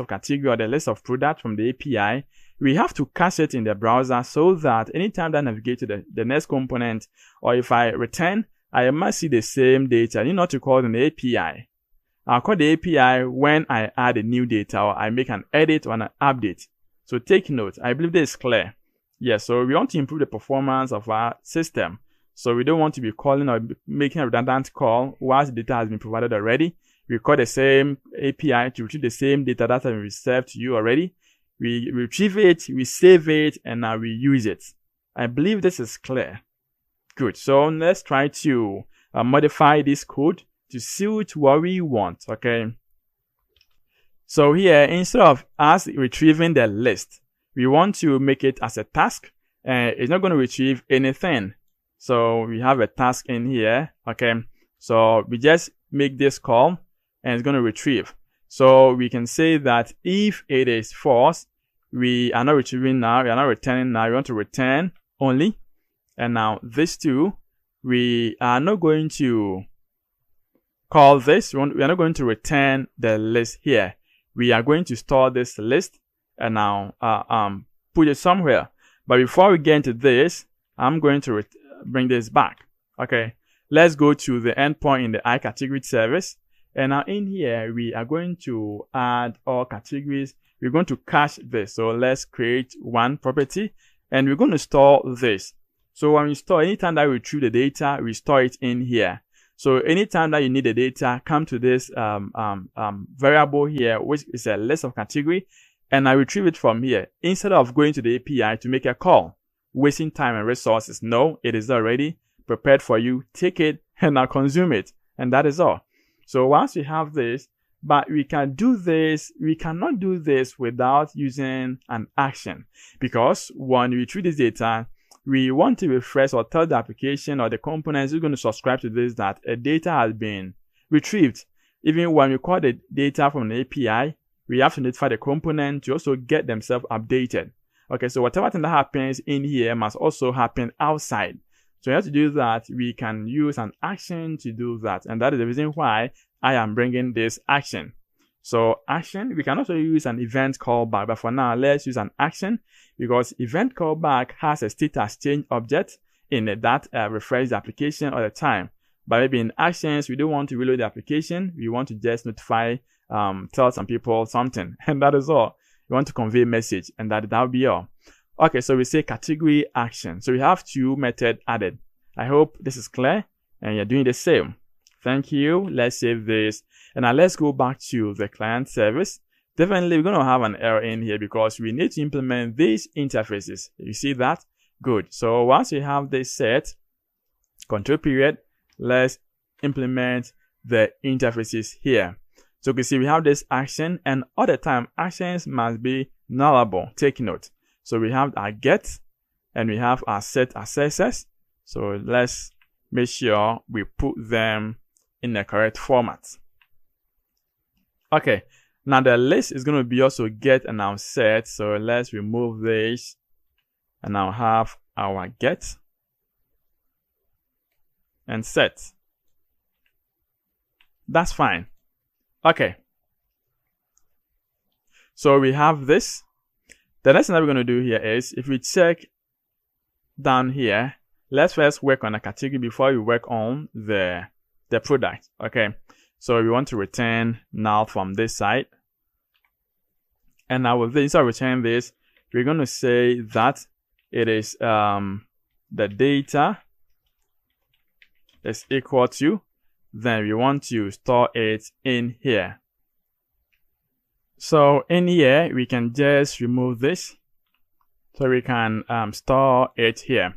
of category or the list of products from the API, we have to cache it in the browser so that anytime that I navigate to the next component, or if I return, I must see the same data. I need not to call an API. I'll call the API when I add a new data or I make an edit or an update. So take note. I believe this is clear. Yes, so we want to improve the performance of our system. So we don't want to be calling or making a redundant call once the data has been provided already. We call the same API to retrieve the same data that has been reserved to you already. We retrieve it, we save it, and now we use it. I believe this is clear. Good. So let's try to modify this code to suit what we want. Okay. So here, instead of us retrieving the list, we want to make it as a task, and it's not going to retrieve anything. So we have a task in here. Okay. So we just make this call and it's going to retrieve. So we can say that if it is false, we are not retrieving now, we are not returning now, we want to return only. And now this too, we are not going to call this, we are not going to return the list here. We are going to store this list and now put it somewhere. But before we get into this, I'm going to bring this back. Okay, let's go to the endpoint in the iCategory service. And now in here, we are going to add all categories. We're going to cache this. So let's create one property and we're going to store this. So when we store, anytime that we retrieve the data, we store it in here. So anytime that you need the data, come to this variable here, which is a list of category, and I retrieve it from here instead of going to the API to make a call, wasting time and resources. No, it is already prepared for you. Take it and now consume it. And that is all. So once we have this, but we can do this, we cannot do this without using an action, because when we retrieve this data, we want to refresh or tell the application or the components who's going to subscribe to this that a data has been retrieved. Even when we call the data from the API, we have to notify the component to also get themselves updated. Okay, so whatever thing that happens in here must also happen outside. So you have to do that. We can use an action to do that. And that is the reason why I am bringing this action. So action, we can also use an event callback. But for now, let's use an action because event callback has a status change object in it that refreshes the application all the time. But maybe in actions, we don't want to reload the application. We want to just notify, tell some people something. And that is all. We want to convey a message and that will be all. Okay, so we say category action. So we have two methods added. I hope this is clear and you're doing the same. Thank you. Let's save this. And now let's go back to the client service. Definitely, we're going to have an error in here because we need to implement these interfaces. You see that? Good. So once we have this set, control period, let's implement the interfaces here. So you can see we have this action and all the time actions must be nullable. Take note. So we have our get and we have our set accessors. So let's make sure we put them in the correct format. Okay, now the list is going to be also get and now set. So let's remove this and now have our get and set. That's fine. Okay. So we have this. The next thing that we're going to do here is if we check down here, let's first work on a category before we work on the product. Okay. So we want to return null from this side. And now with this, I return this, we're going to say that it is the data is equal to, then we want to store it in here. So in here, we can just remove this so we can store it here.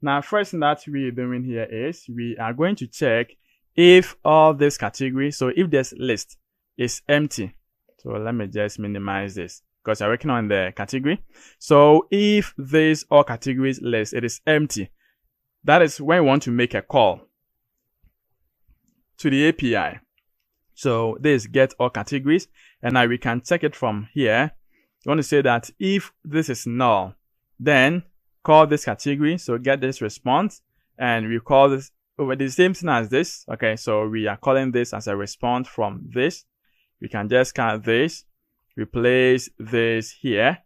Now, first thing that we're doing here is we are going to check if all this category, so if this list is empty. So let me just minimize this because I'm working on the category. So if this all categories list, it is empty, that is when we want to make a call to the API. So this get all categories, and now we can check it from here. You want to say that if this is null, then call this category. So get this response, and we call this over the same thing as this. Okay, so we are calling this as a response from this. We can just call this, replace this here.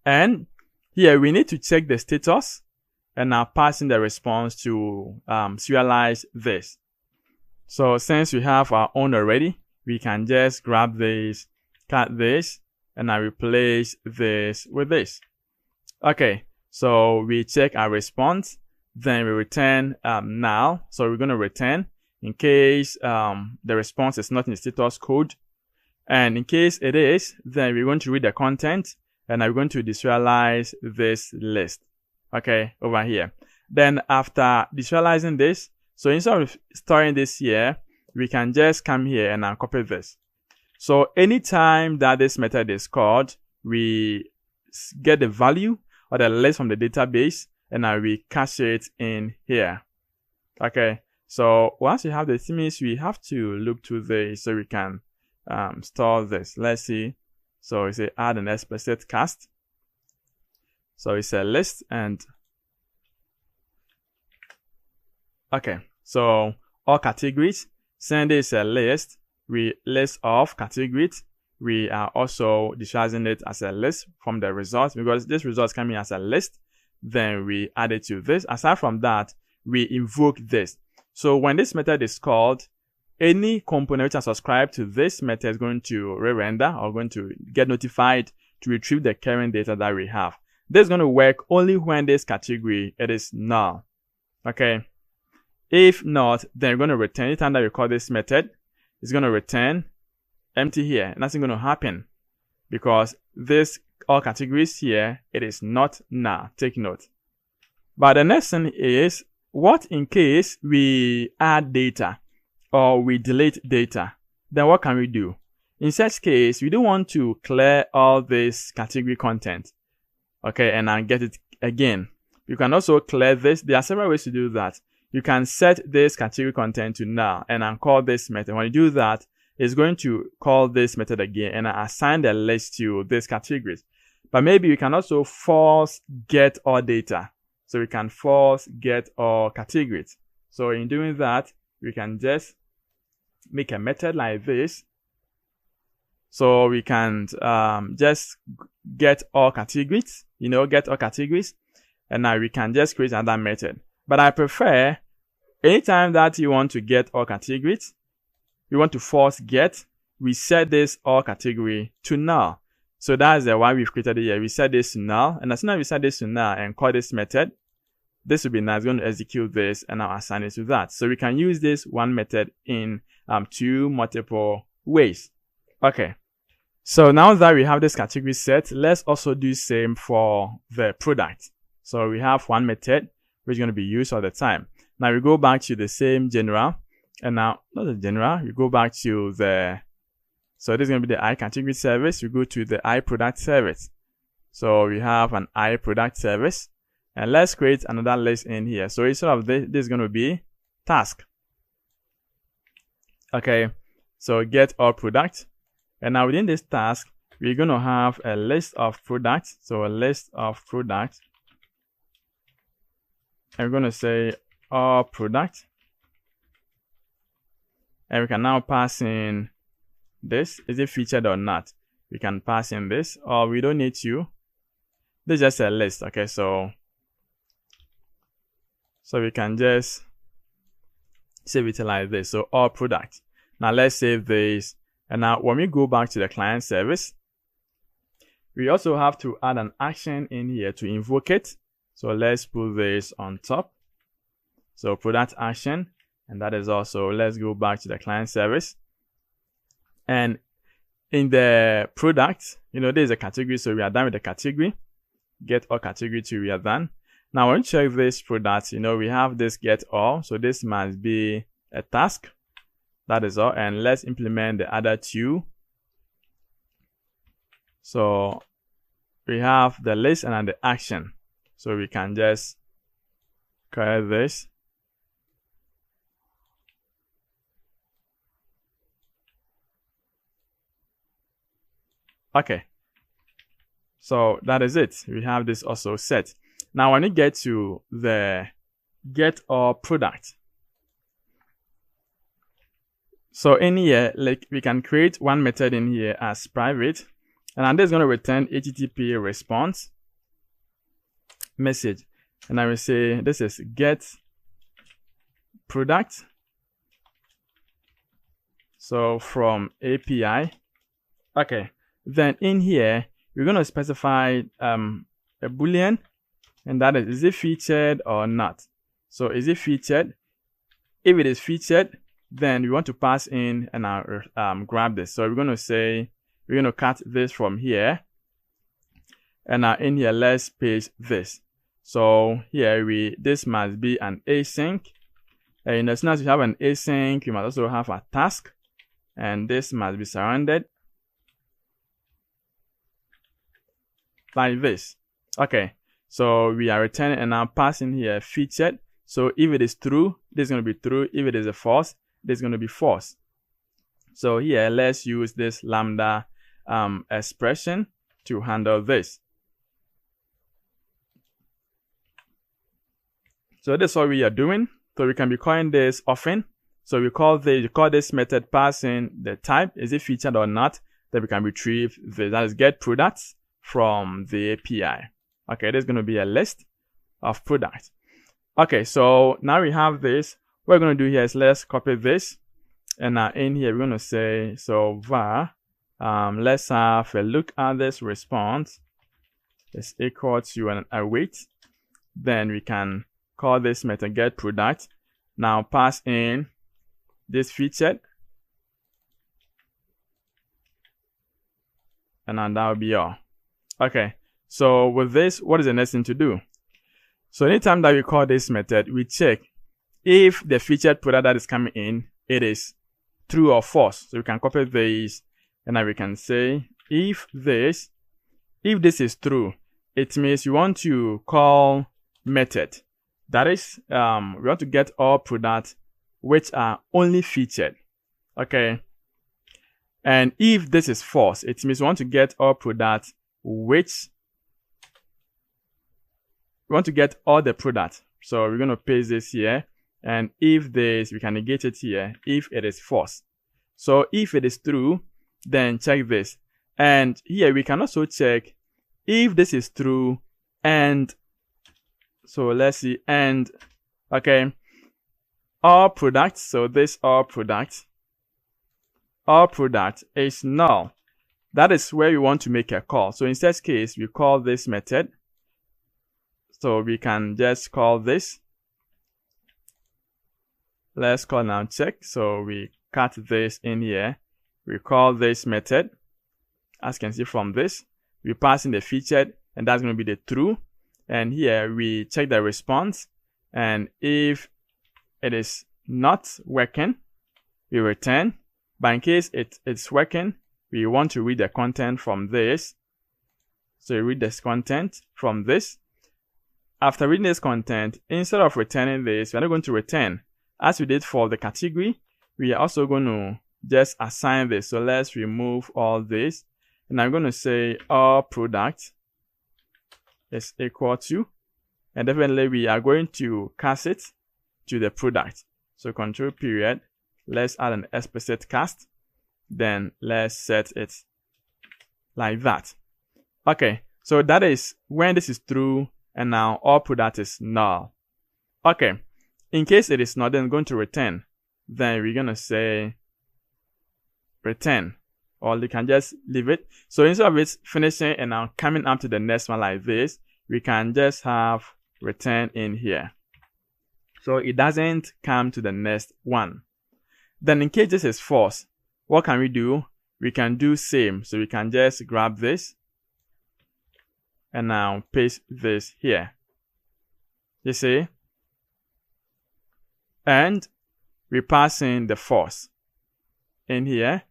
And here we need to check the status and now pass in the response to serialize this. So since we have our own already, we can just grab this, cut this, and I replace this with this. Okay, so we check our response, then we return null. So we're going to return in case the response is not in the status code. And in case it is, then we're going to read the content and I'm going to deserialize this list. Okay, over here. Then after deserializing this, so instead of storing this here, we can just come here and copy this. So anytime that this method is called, we get the value or the list from the database and we cache it in here. Okay, so once we have this image, we have to look to this so we can store this. Let's see. So we say add an explicit cast. So it's a list and okay, so all categories, send is a list, we list of categories. We are also deserializing it as a list from the results because this result is coming as a list. Then we add it to this. Aside from that, we invoke this. So when this method is called, any component which is subscribed to this method is going to re-render or going to get notified to retrieve the current data that we have. This is going to work only when this category, it is null. Okay. If not, then we're going to return, anytime that we call this method, it's going to return empty here. Nothing going to happen because this all categories here, it is not null. Take note. But the next thing is, what in case we add data or we delete data? Then what can we do? In such case, we don't want to clear all this category content. Okay, and then get it again. You can also clear this. There are several ways to do that. You can set this category content to null and then call this method. When you do that, it's going to call this method again and assign the list to these categories. But maybe you can also force get all data. So we can force get all categories. So in doing that, we can just make a method like this. So we can just get all categories, get all categories. And now we can just create another method. But I prefer anytime that you want to get all categories, you want to force get, we set this all category to null. So that's why we've created it here. We set this to null. And as soon as we set this to null and call this method, this will be now going to execute this and now assign it to that. So we can use this one method in two multiple ways. Okay. So now that we have this category set, let's also do same for the product. So we have one method which is going to be used all the time. Now we go back to the same general, and now not the general, we go back to the, so this is going to be the iCategory service. We go to the iProduct service. So we have an iProduct service, and let's create another list in here. So instead of this, this is going to be task. Okay, so get all product. And now within this task, we're going to have a list of products. So a list of products. And we're going to say all product. And we can now pass in this. Is it featured or not? We can pass in this, or we don't need to. This is just a list. Okay, so we can just save it like this. So all product. Now let's save this. And now when we go back to the client service, we also have to add an action in here to invoke it. So let's put this on top. So product action, and that is also, let's go back to the client service. And in the product, there's a category. So we are done with the category. Get all category to we are done. Now when we check this product, we have this get all. So this must be a task. That is all. And let's implement the other two. So we have the list and then the action. So we can just create this. Okay. So that is it. We have this also set. Now when you get to the get all product, So in here, like, we can create one method in here as private, and I'm just going to return HTTP response message, and I will say this is get product. So from API. Okay, then in here we're going to specify a boolean, and that is it featured or not. So is it featured? If it is featured, then we want to pass in and grab this. So we're going to say we're going to cut this from here, and in here let's paste this. So here this must be an async, and as soon as you have an async, you must also have a task, and this must be surrounded like this. Okay, so we are returning and now passing here featured. So if it is true, this is going to be true. If it is a false, this is going to be false. So here, let's use this lambda expression to handle this. So that's what we are doing. So we can be calling this often. So we call this method passing the type, is it featured or not, then we can retrieve this, that is get products from the API. Okay, there's going to be a list of products. Okay, so now we have this. What we're going to do here is let's copy this, and in here we're going to say, so var, let's have a look at this response is equal to an await. Then we can call this method get product. Now pass in this featured, and then that will be all. Okay, so with this, what is the next thing to do? So anytime that we call this method, we check if the featured product that is coming in, it is true or false. So we can copy this, and now we can say if this is true, it means you want to call method. That is, we want to get all products which are only featured. Okay. And if this is false, it means we want to get all products which we want to get all the products. So we're going to paste this here. And if this, we can negate it here if it is false. So if it is true, then check this. And here we can also check if this is true, and so let's see, and okay, all products, so this all product is null. That is where we want to make a call. So in this case, we call this method. So we can just call this. Let's call now check. So we cut this in here. We call this method. As you can see from this, we pass in the featured, and that's going to be the true. And here we check the response. And if it is not working, we return. But in case it's working, we want to read the content from this. So you read this content from this. After reading this content, instead of returning this, we're not going to return. As we did for the category, we are also going to just assign this. So let's remove all this. And I'm going to say all product is equal to, and definitely we are going to cast it to the product. So control period, let's add an explicit cast. Then let's set it like that. Okay, so that is when this is true, and now all product is null. Okay, in case it is not, then going to return. Then we're gonna say return, or you can just leave it. So instead of it finishing and now coming up to the next one like this, we can just have return in here. So it doesn't come to the next one. Then in case this is false, what can we do? We can do same. So we can just grab this and now paste this here. You see? And we pass in the false in here.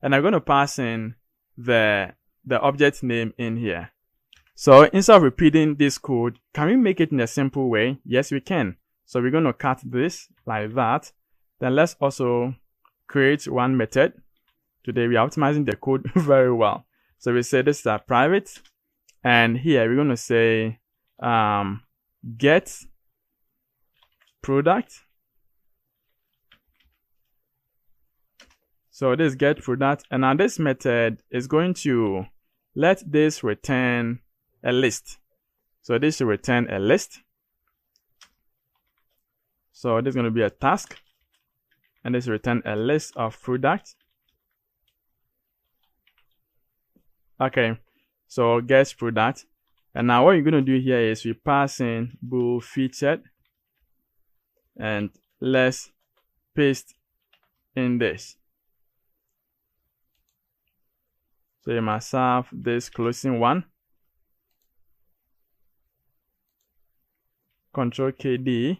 And I'm going to pass in the object name in here. So instead of repeating this code, can we make it in a simple way? Yes, we can. So we're going to cut this like that. Then let's also create one method. Today we are optimizing the code very well. So we say this is a private. And here we're going to say get product. So this get product, and now this method is going to let this return a list. So this should return a list. So this is going to be a task, and this return a list of product. Okay, so get product, and now what you're going to do here is we pass in bool featured, and let's paste in this. So you must have this closing one. Control KD.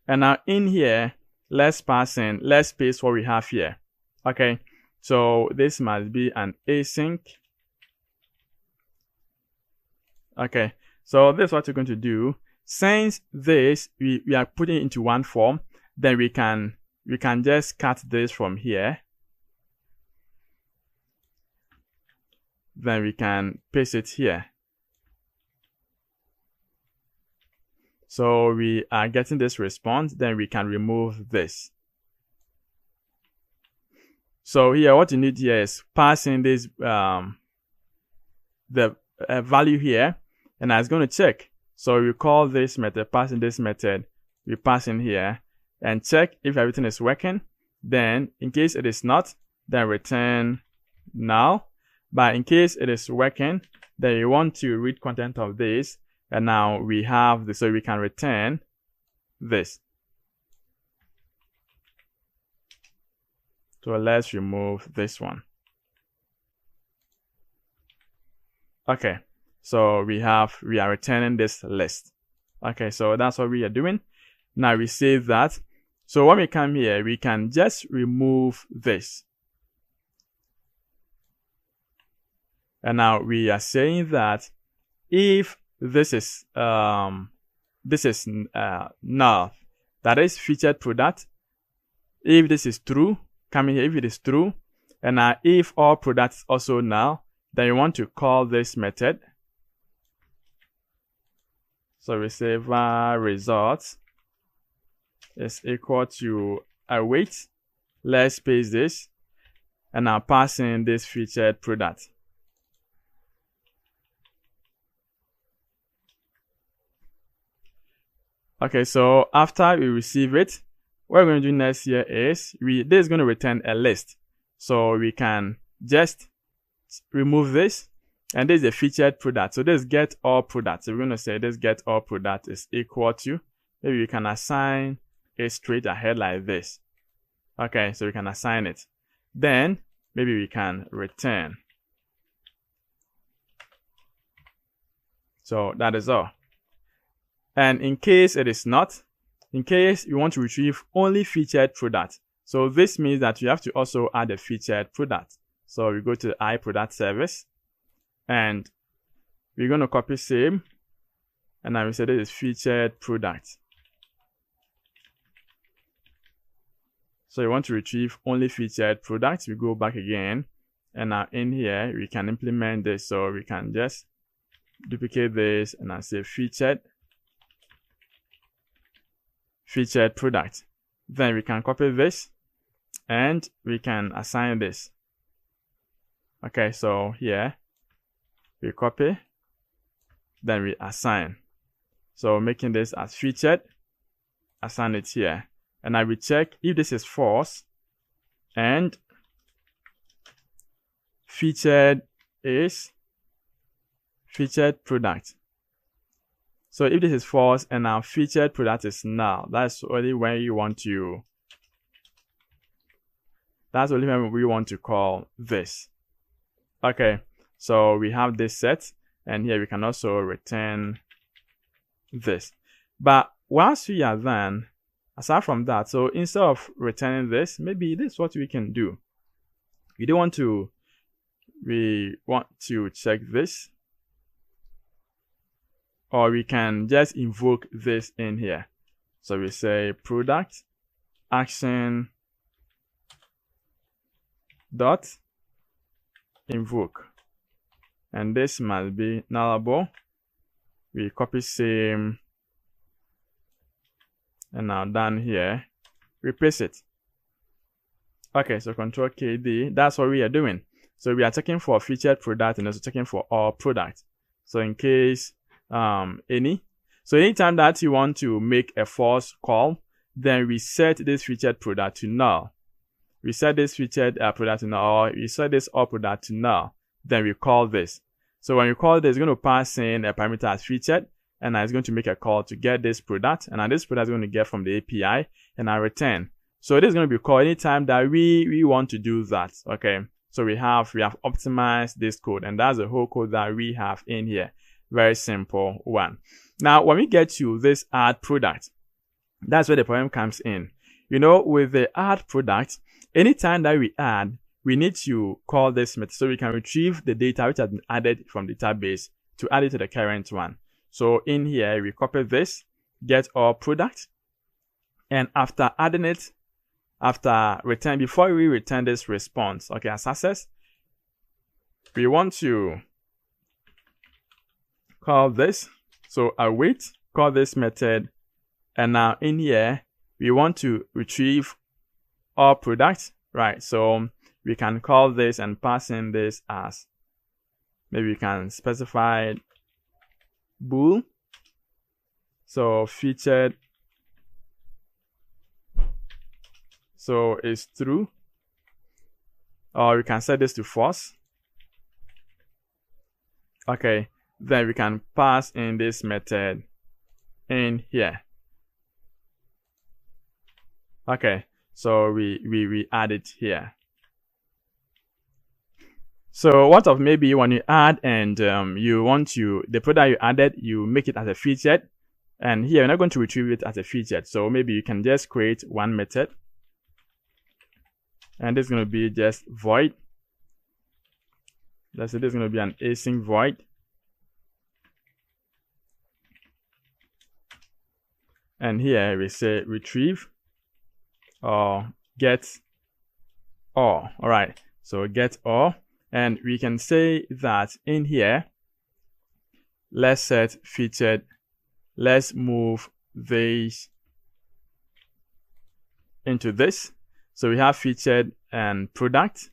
And now in here, let's pass in, let's paste what we have here. Okay, so this must be an async. Okay, so this is what we're going to do. Since this, we are putting it into one form, then we can just cut this from here. Then we can paste it here. So we are getting this response, then we can remove this. So here, what you need here is pass in this, the value here, and it's going to check. So we call this method, pass in this method, we pass in here, and check if everything is working. Then, in case it is not, then return null. But in case it is working, then you want to read content of this, and now we have this, so we can return this. So let's remove this one. Okay, so we are returning this list. Okay, so that's what we are doing. Now we save that. So when we come here, we can just remove this. And now we are saying that if this is null, that is featured product. If this is true, coming here, if it is true, and now if all products also null, then you want to call this method. So we say var results is equal to await. Let's paste this, and now pass in this featured product. Okay, so after we receive it, what we're going to do next here is this is going to return a list. So we can just remove this, and this is a featured product. So this get all products. So we're going to say this get all product is equal to, maybe we can assign it straight ahead like this. Okay, so we can assign it. Then maybe we can return. So that is all. And in case it is not, in case you want to retrieve only featured product, so this means that you have to also add a featured product. So we go to the iProduct service, and we're going to copy same, and now we say this is featured product. So you want to retrieve only featured products, we go back again, and now in here we can implement this. So we can just duplicate this, and I say featured product. Then we can copy this, and we can assign this. Okay, so here we copy, then we assign. So making this as featured, assign it here, and I will check if this is false, and featured is featured product. So if this is false and our featured product is null, that's only when you want to, that's only when we want to call this. Okay, so we have this set, and here we can also return this. But once we are done, aside from that, so instead of returning this, maybe this is what we can do. We want to check this, or we can just invoke this in here. So we say product action dot invoke, and this must be nullable. We copy same, and now down here we paste it. Okay, so Control KD, that's what we are doing. So we are checking for featured product and also checking for all products. So in case any. So anytime that you want to make a false call, then we set this featured product to null. We set this featured product to null, or we set this all product to null. Then we call this. So when you call this, it's going to pass in a parameter as featured, and it's going to make a call to get this product, and this product is going to get from the API, and I return. So this is going to be called anytime that we want to do that. Okay. So we have optimized this code, and that's the whole code that we have in here. Very simple one. Now, when we get to this add product, that's where the problem comes in. You know, with the add product, anytime that we add, we need to call this method so we can retrieve the data which has been added from the database to add it to the current one. So in here, we copy this, get all product, and after adding it, before we return this response, okay, as access, we want to call this. So await, call this method, and now in here, we want to retrieve all product, right? So we can call this and pass in this as, maybe we can specify bool. So featured, so it's true, or we can set this to false. Okay, then we can pass in this method in here. Okay, so we add it here. So what of maybe when you add and you want to, the product you added, you make it as a featured, and here you're not going to retrieve it as a featured. So maybe you can just create one method, and this is going to be just void. Let's say this is going to be an async void. And here we say retrieve or get all. All right, so get all. And we can say that in here, let's set featured, let's move these into this. So we have featured and product.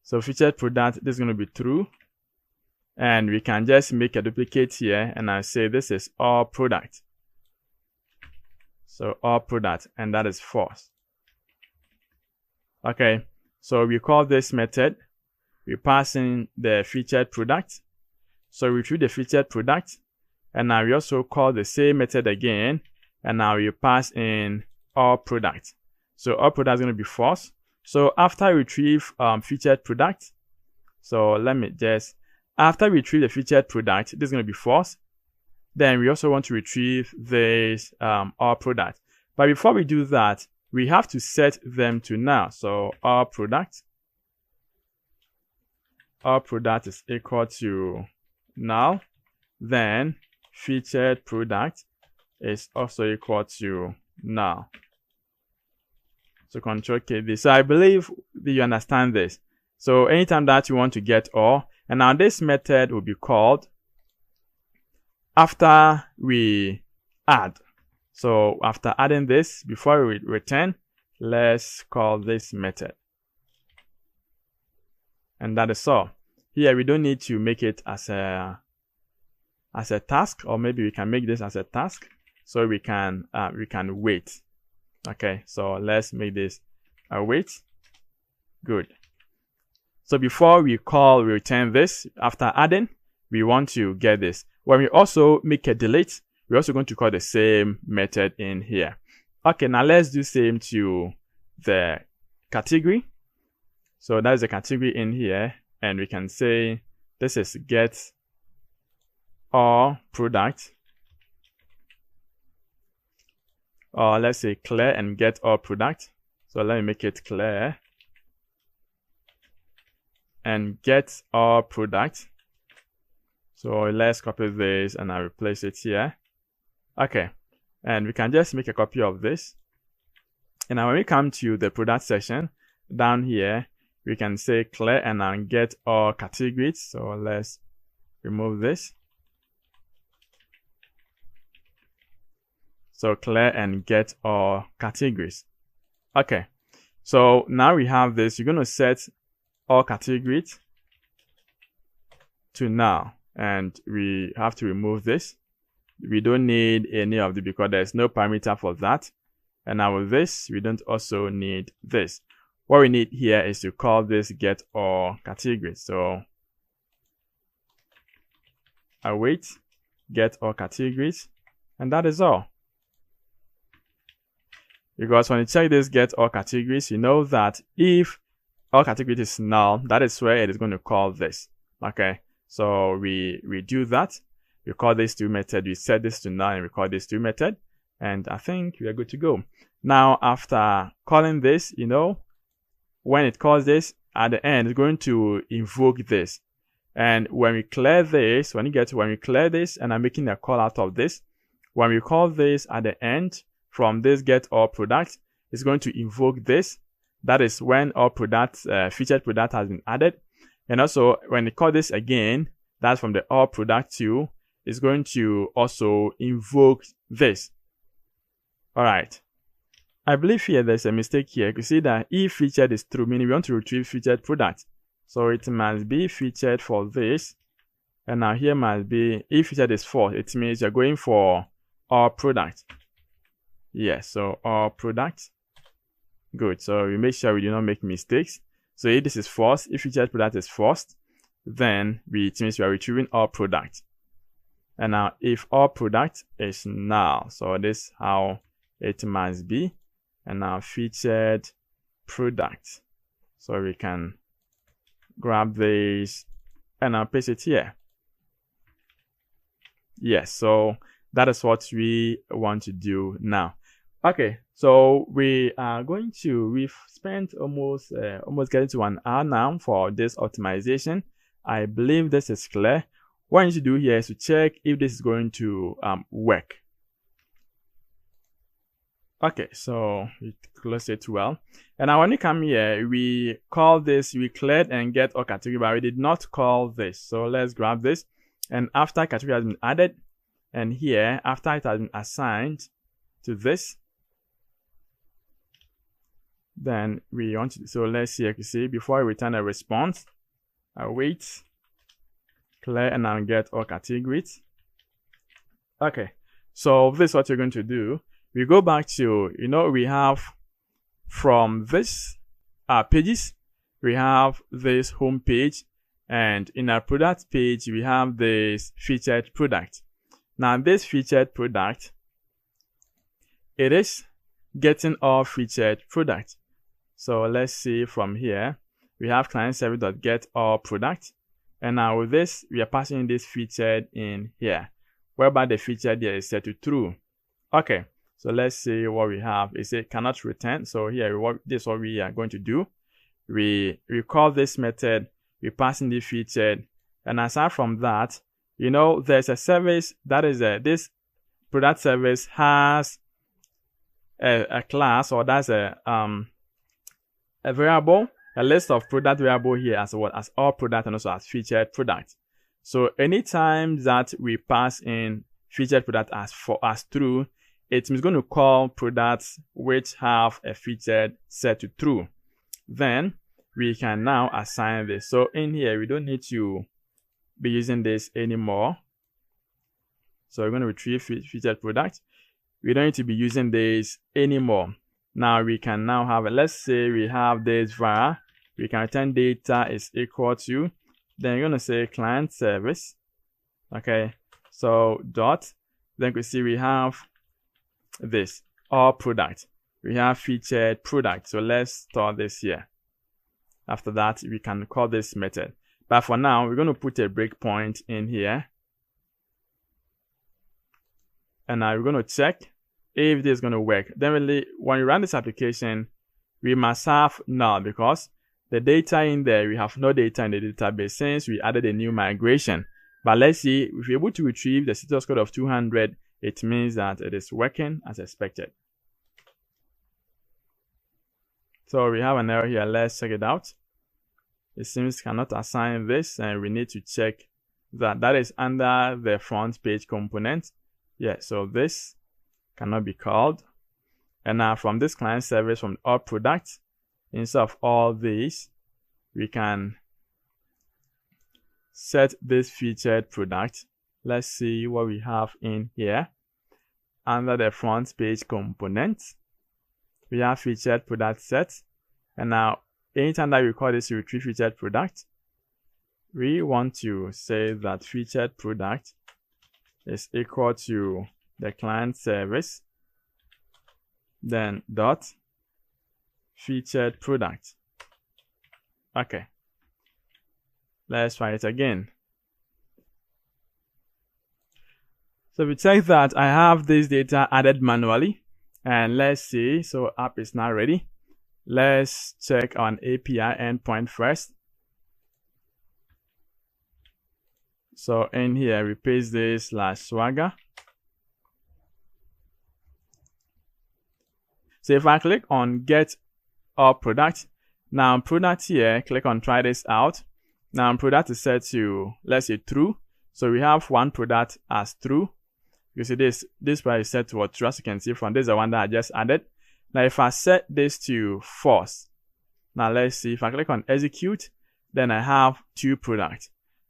So featured product, this is going to be true. And we can just make a duplicate here, and I say this is all product. So all product, and that is false. Okay, so we call this method, we pass in the featured product. So we retrieve the featured product, and now we also call the same method again, and now we pass in all product. So all product is going to be false. So after we retrieve featured product, so let me just, after we retrieve the featured product, this is going to be false. Then we also want to retrieve this all product. But before we do that, we have to set them to null. So all product is equal to null. Then featured product is also equal to null. So Control K this. So I believe that you understand this. So anytime that you want to get all, and now this method will be called after we add. So after adding this, before we return, let's call this method. And that is all. Here we don't need to make it as a task, or maybe we can make this as a task. So we can wait. Okay, so let's make this a wait. Good. So before we return this, after adding, we want to get this. When we also make a delete, we're also going to call the same method in here. Okay, now let's do same to the category. So that's the category in here, and we can say this is get all product, or let's say clear and get all product. So let me make it clear and get all product. So let's copy this and I replace it here. Okay, and we can just make a copy of this. And now when we come to the product section down here, we can say clear and now get all categories. So let's remove this. So clear and get all categories. Okay, so now we have this. You're going to set all categories to null, and we have to remove this. We don't need any of the because there's no parameter for that. And now with this, we don't also need this. What we need here is to call this get all categories. So await get all categories, and that is all. Because when you check this get all categories, you know that if all categories is null, that is where it is going to call this. Okay, so we do that. We call this to method, we set this to null, and we call this to method, and I think we are good to go. Now, after calling this, you know, when it calls this, at the end, it's going to invoke this. And when we clear this, when we clear this, and I'm making a call out of this, when we call this at the end from this get all product, it's going to invoke this. That is when all product, featured product has been added. And also, when we call this again, that's from the all product to, is going to also invoke this. All right. I believe here there's a mistake here. You can see that if featured is true, meaning we want to retrieve featured product. So it must be featured for this. And now here must be, if featured is false, it means you're going for all product. Yes, so all product. Good. So we make sure we do not make mistakes. So if this is false, if featured product is false, then it means we are retrieving all product. And now if all product is null, so this is how it must be. And now featured product. So we can grab this and now paste it here. Yes, so that is what we want to do now. Okay, so we are going to, we've spent almost getting to 1 hour now for this optimization. I believe this is clear. What I need to do here is to check if this is going to work. Okay, so we close it well. And now when you come here, we call this, we cleared and get all category, but we did not call this. So let's grab this. And after category has been added, and here, after it has been assigned to this, then we want to, so let's see, you can see, before I return a response, await, clear, and now get all categories. Okay, so this is what you're going to do. We go back to, you know, we have from this pages, we have this home page, and in our product page, we have this featured product. Now, this featured product, it is getting all featured product. So let's see from here, we have client service.get all product. And now with this, we are passing this featured in here, whereby the featured here is set to true. Okay. So let's see what we have. It says cannot return. So here, this is what we are going to do. We call this method, we pass in the featured. And aside from that, you know, there's a service that is this product service has a class, or that's a variable, a list of product variable here as well as all product and also as featured product. So anytime that we pass in featured product as true, it is going to call products which have a featured set to true. Then we can now assign this. So in here, we don't need to be using this anymore. So we're going to retrieve featured product. We don't need to be using this anymore. Now we can now have, let's say we have this var. We can return data is equal to, then you're going to say client service. Okay. So dot, then we see we have this all product, we have featured product. So let's store this here. After that, we can call this method, but for now we're going to put a breakpoint in here, and now we're going to check if this is going to work. Then really, when you run this application, we must have null because the data in there, we have no data in the database since we added a new migration. But let's see, if we're able to retrieve the status code of 200, it means that it is working as expected. So we have an error here. Let's check it out. It seems cannot assign this, and we need to check that that is under the front page component. Yeah, so this cannot be called. And now from this client service, from all products, instead of all these, we can set this featured product. Let's see what we have in here. Under the front page component, we have featured product set. And now anytime that we call this retrieve featured product, we want to say that featured product is equal to the client service, then dot featured product. Okay, let's try it again. So we check that I have this data added manually, and let's see. So app is now ready. Let's check on API endpoint first. So in here we paste this /swagger. So if I click on get all product, now product here, click on try this out. Now product is set to, let's say, true. So we have one product as true. You see this one is set to true, as you can see from this is the one that I just added. Now if I set this to false, now let's see, if I click on execute, then I have two products.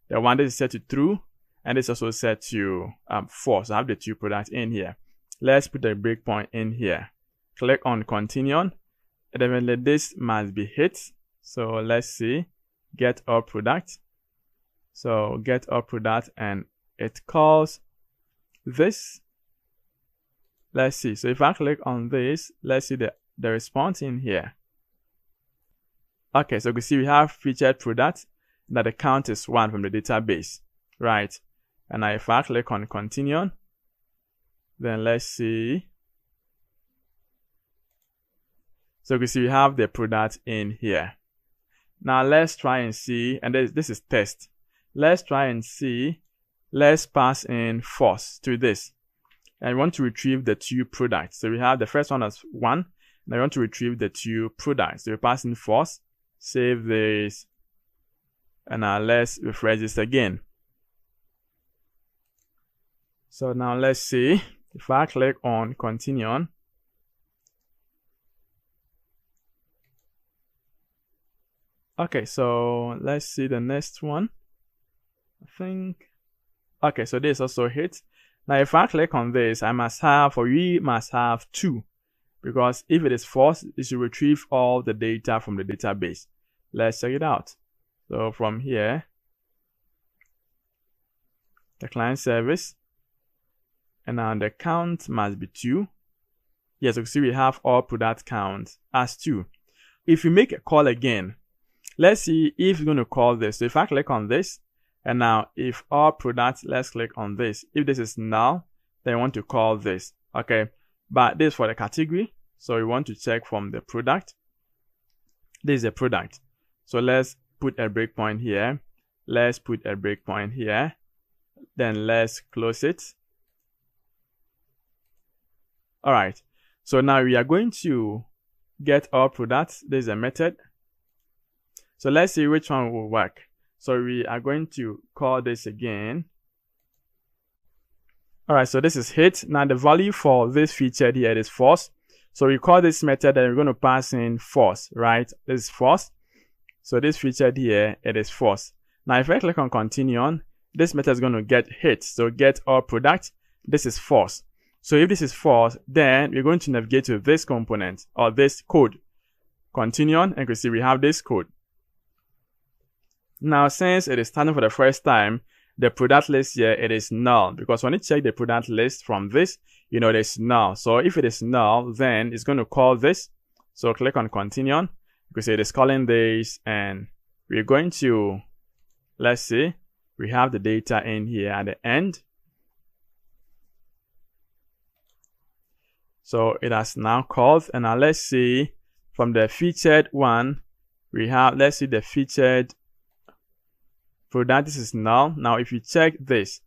The one that is set to true, and it's also set to false. I have the two products in here. Let's put a breakpoint in here. Click on continue, and then this must be hit. So let's see, get all product. So get all product, and it calls this. Let's see. So if I click on this, let's see the response in here. Okay, so you can see we have featured product, that the count is 1 from the database, right? And now if I click on continue, then let's see. So you can see we have the product in here. Now let's try and see, and this is test. Let's try and see. Let's pass in false to this. And we want to retrieve the two products. So we have the first one as 1, and I want to retrieve the two products. So we pass in false, save this, and now let's refresh this again. So now let's see, if I click on continue, okay, so let's see the next one. I think, okay, so this also hit. Now if I click on this, I must have, or we must have 2, because if it is false, it should retrieve all the data from the database. Let's check it out. So from here, the client service, and now the count must be 2. Yes, you can see we have all product count as 2. If you make a call again, let's see if you're going to call this. So if I click on this, and now if all products, let's click on this. If this is null, then I want to call this. Okay, but this is for the category. So we want to check from the product. This is a product. So let's put a breakpoint here. Let's put a breakpoint here. Then let's close it. All right. So now we are going to get all products. There's a method. So let's see which one will work. So we are going to call this again. All right. So this is hit. Now the value for this featured here is false. So we call this method and we're going to pass in false, right? This is false. So this featured here, it is false. Now if I click on continue, this method is going to get hit. So get all product. This is false. So if this is false, then we're going to navigate to this component or this code. Continue, and you can see we have this code. Now since it is starting for the first time, the product list here, it is null, because when you check the product list from this, you know, it is null. So if it is null, then it's going to call this. So click on continue. You can see it is calling this, and we're going to, let's see, we have the data in here at the end. So it has now called, and now let's see from the featured one, we have, let's see the featured product. This is null. Now if you check this,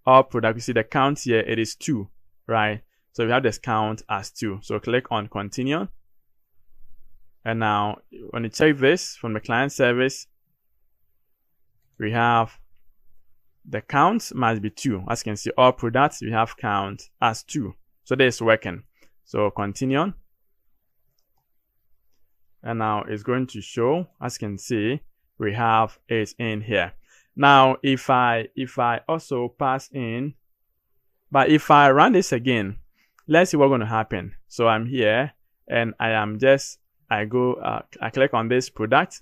all product, you see the count here, it is 2, right? So we have this count as 2. So click on continue. And now when you check this from the client service, we have the count must be 2. As you can see, all products, we have count as 2. So this is working. So continue on. And now it's going to show, as you can see, we have it in here. Now, if I also pass in, but if I run this again, let's see what's going to happen. So I'm here and I click on this product,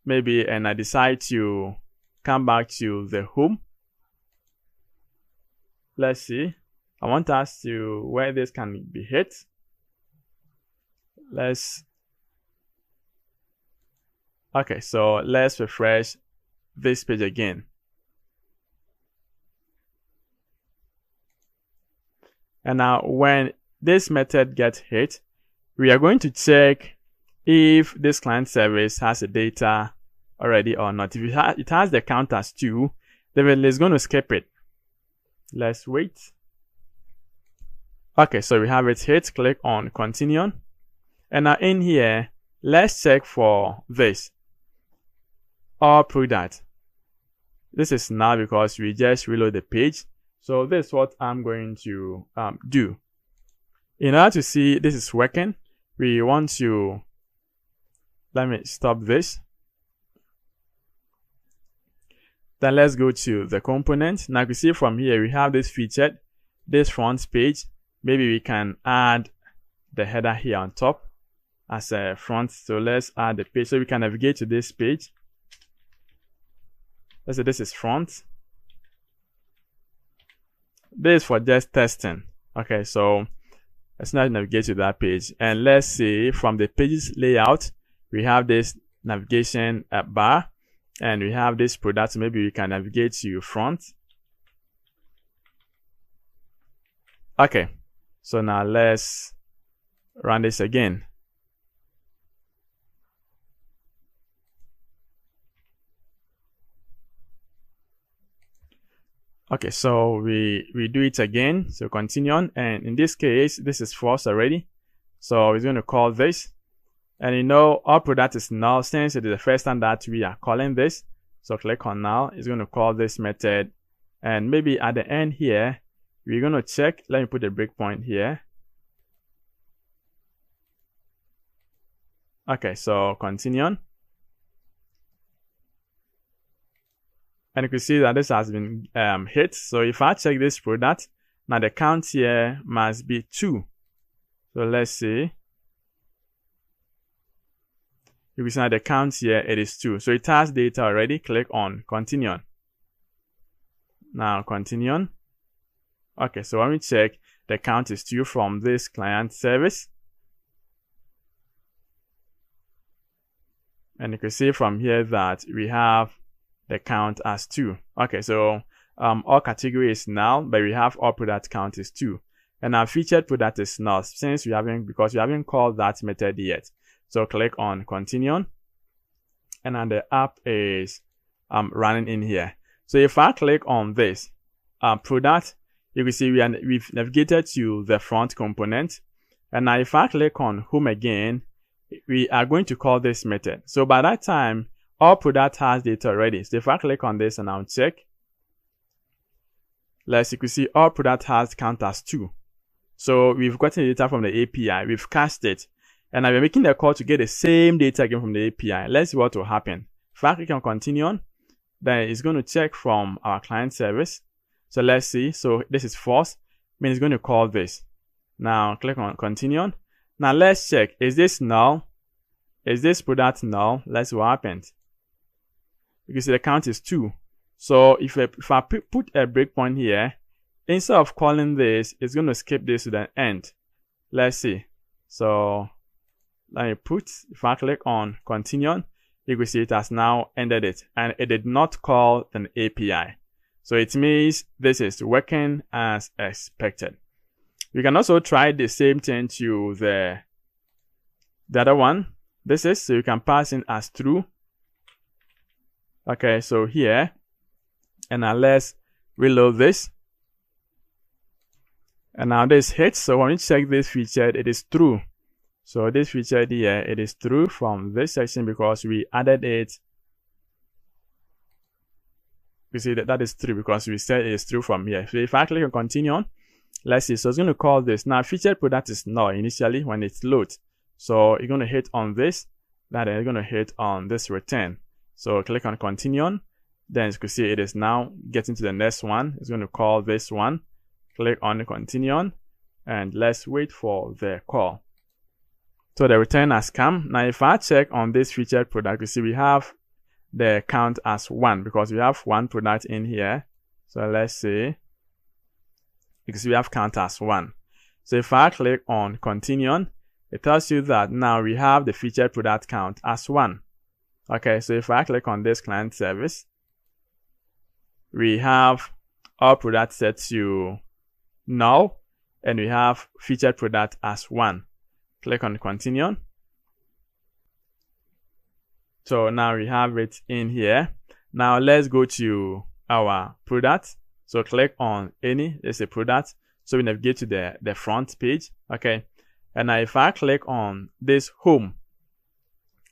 maybe, and I decide to come back to the home. Let's see. I want us to where this can be hit. Okay, so let's refresh this page again. And now when this method gets hit, we are going to check if this client service has the data already or not. If it has the count as 2, then it's going to skip it. Let's wait. Okay, so we have it hit. Click on continue. And now in here, let's check for this. All product. This is now because we just reload the page. So this is what I'm going to do. In order to see this is working, we want to, let me stop this. Then let's go to the component. Now you can see from here, we have this featured, this front page. Maybe we can add the header here on top as a front. So let's add the page so we can navigate to this page. Let's say this is front. This is for just testing. Okay, so let's now navigate to that page. And let's see from the pages layout, we have this navigation bar and we have this product. So maybe we can navigate to front. Okay, so now let's run this again. Okay, so we do it again. So continue on, and in this case, this is false already. So we're going to call this, and you know our product is null since it is the first time that we are calling this. So click on null. It's going to call this method, and maybe at the end here, we're going to check. Let me put a breakpoint here. Okay, so continue on. And you can see that this has been hit. So if I check this product, now the count here must be 2. So let's see. You can see now the count here, it is 2. So it has data already. Click on continue. Now continue. Okay, so when we check, the count is 2 from this client service. And you can see from here that we have the count as 2. Okay, so our category is null, but we have our product count is 2. And our featured product is null since because we haven't called that method yet. So click on continue. And then the app is running in here. So if I click on this product, you can see we've navigated to the front component. And now if I click on home again, we are going to call this method. So by that time, our product has data already. So if I click on this and I'll check, you can see our product has count as 2. So we've gotten the data from the API, we've cached it, and now we're making the call to get the same data again from the API. Let's see what will happen. If I click on continue, then it's going to check from our client service. So let's see. So this is false, means it's going to call this. Now click on continue. Now let's check. Is this null? Is this product null? Let's see what happens. You can see the count is 2. So if I put a breakpoint here, instead of calling this, it's going to skip this to the end. Let's see. So let me if I click on continue, you can see it has now ended it, and it did not call an API. So it means this is working as expected. You can also try the same thing to the other one. So you can pass in as true. Okay, so here, and now let's reload this. And now this hits. So when you check this featured, it is true. So this featured here, it is true from this section because we added it. You see that is true because we said it is true from here. So if I click on continue, let's see. So it's going to call this. Now, featured product is null initially when it loads. So you're going to hit on this. Then you're going to hit on this return. So click on continue. Then you can see it is now getting to the next one. It's going to call this one. Click on the continue. And let's wait for the call. So the return has come. Now, if I check on this featured product, you see we have the count as 1 because we have one product in here. So let's see. You can see we have count as 1. So if I click on continue, it tells you that now we have the featured product count as 1. Okay, so if I click on this client service, we have our product set to null and we have featured product as 1. Click on continue. So now we have it in here. Now let's go to our product. So click on any, there's a product. So we navigate to the front page. Okay. And now if I click on this home,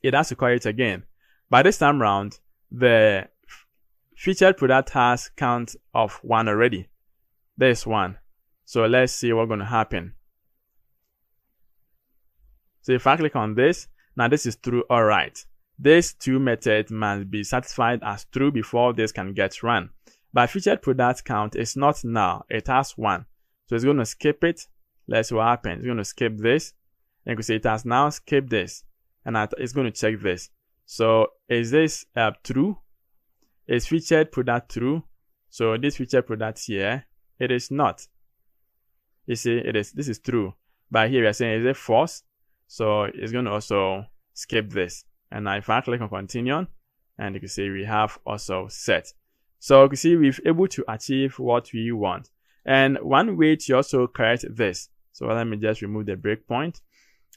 it has to call it again. By this time round, the featured product has count of 1 already. There's 1. So let's see what's going to happen. So if I click on this, now this is true. All right. These two methods must be satisfied as true before this can get run. But featured product count is not null. It has 1. So it's going to skip it. Let's see what happens. It's going to skip this. And you can see it has now skipped this. And it's going to check this. So is this true? Is featured product true? So this featured product here, it is not. You see, this is true. But here we are saying, is it false? So it's going to also skip this. And now if I click on continue, and you can see we have also set. So you can see we've able to achieve what we want. And one way to also correct this. So let me just remove the breakpoint.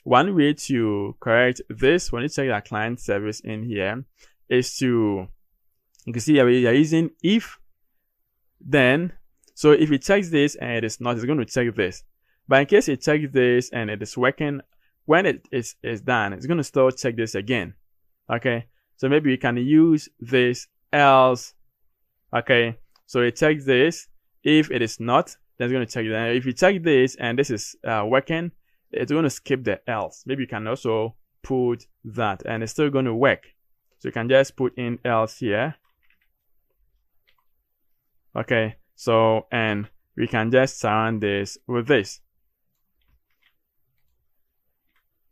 One way to correct this when you check the client service in here is to, you can see we are using if, then. So if it checks this and it is not, it's going to check this. But in case it checks this and it is working, when it is done, it's going to still check this again. Okay. So maybe we can use this else. Okay. So it checks this. If it is not, then it's going to check that. If you check this and this is working, it's going to skip the else. Maybe you can also put that and it's still going to work. So you can just put in else here. Okay. So, and we can just surround this with this.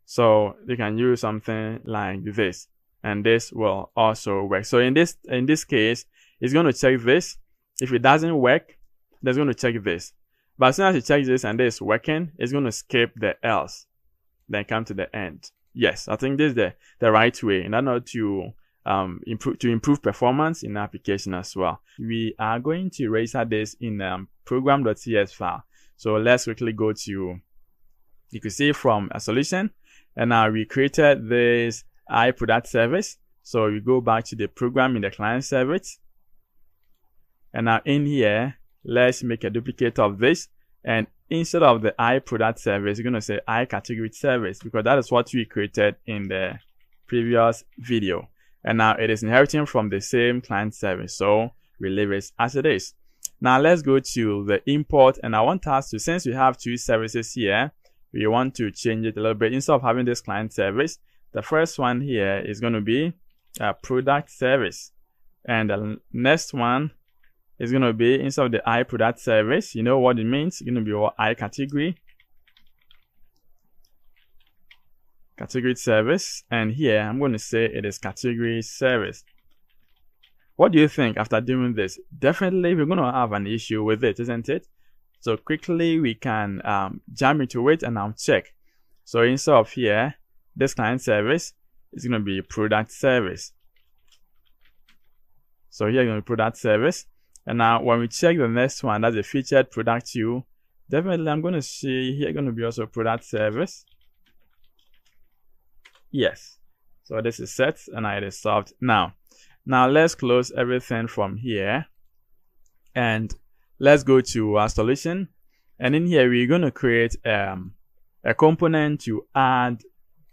So you can use something like this, and this will also work. So in this case, it's going to check this. If it doesn't work, then it's going to check this. But as soon as it checks this and this is working, it's going to skip the else, then come to the end. Yes, I think this is the right way in order to improve performance in the application as well. We are going to register this in program.cs file. So let's quickly go to, you can see from a solution. And now we created this iProduct service. So we go back to the program in the client service. And now in here, let's make a duplicate of this. And instead of the iProduct service, you're going to say iCategory service because that is what we created in the previous video. And now it is inheriting from the same client service. So we leave it as it is. Now let's go to the import. And I want us to, since we have two services here, we want to change it a little bit. Instead of having this client service, the first one here is going to be a product service. And the next one is going to be, instead of the iProduct service, you know what it means? It's going to be our iCategory. Category service. And here I'm going to say it is category service. What do you think after doing this? Definitely we're going to have an issue with it, isn't it? So quickly we can jump into it and now check. So instead of here, this client service is going to be product service. So here going to be product service. And now when we check the next one, that's a featured product queue. Definitely I'm going to see here going to be also product service. Yes. So this is set and it is solved. Now let's close everything from here. And let's go to our solution. And in here, we're going to create a component to add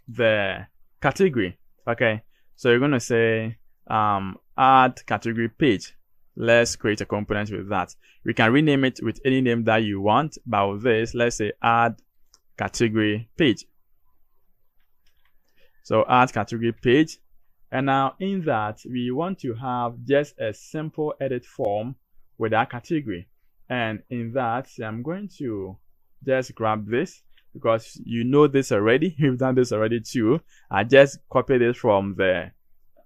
the category. Okay. So you're going to say add category page. Let's create a component with that. We can rename it with any name that you want. But with this, let's say add category page. So add category page. And now in that, we want to have just a simple edit form with our category. And in that, I'm going to just grab this because you know this already. You've done this already too. I just copied it from the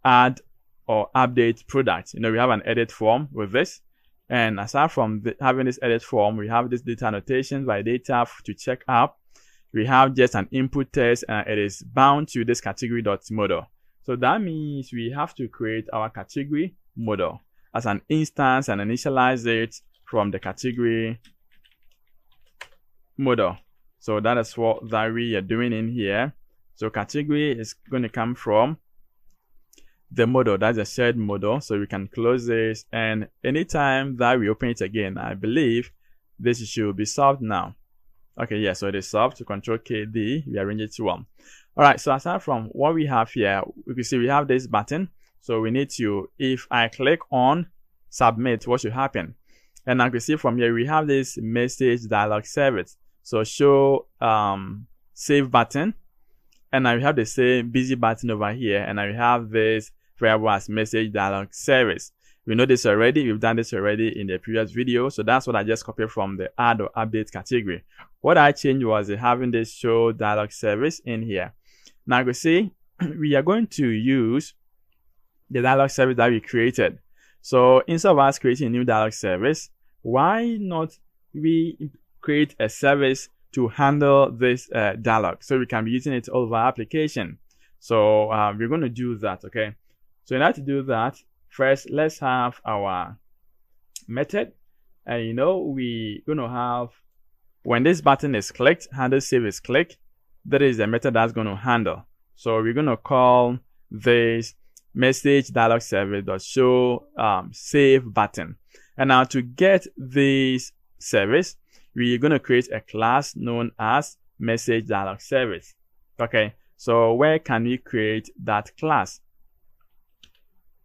add or update product. You know, we have an edit form with this. And aside from having this edit form, we have this data annotations by data to check up. We have just an input text and it is bound to this category.model. So that means we have to create our category model as an instance and initialize it from the category model. So that is what that we are doing in here. So category is going to come from the model. That's a shared model. So we can close this, and anytime that we open it again, I believe this should be solved now. Okay, yeah, so it is solved. To Control KD, we arrange it to 1. All right, so aside from what we have here, we can see we have this button. So we need to, if I click on submit, what should happen? And I can see from here, we have this message dialog service. So show save button. And now we have the same busy button over here. And now we have this variable as message dialog service. We know this already. We've done this already in the previous video. So that's what I just copied from the add or update category. What I changed was having this show dialog service in here. Now you can see we are going to use the dialog service that we created. So instead of us creating a new dialog service, why not we create a service to handle this dialog so we can be using it all over our application? So we're going to do that. Okay. So in order to do that, first let's have our method, and you know we're going to have, when this button is clicked, handle save is clicked, that is the method that's going to handle. So we're going to call this message dialog service.show save button. And now to get this service, we're going to create a class known as message dialog service. Okay, so where can we create that class?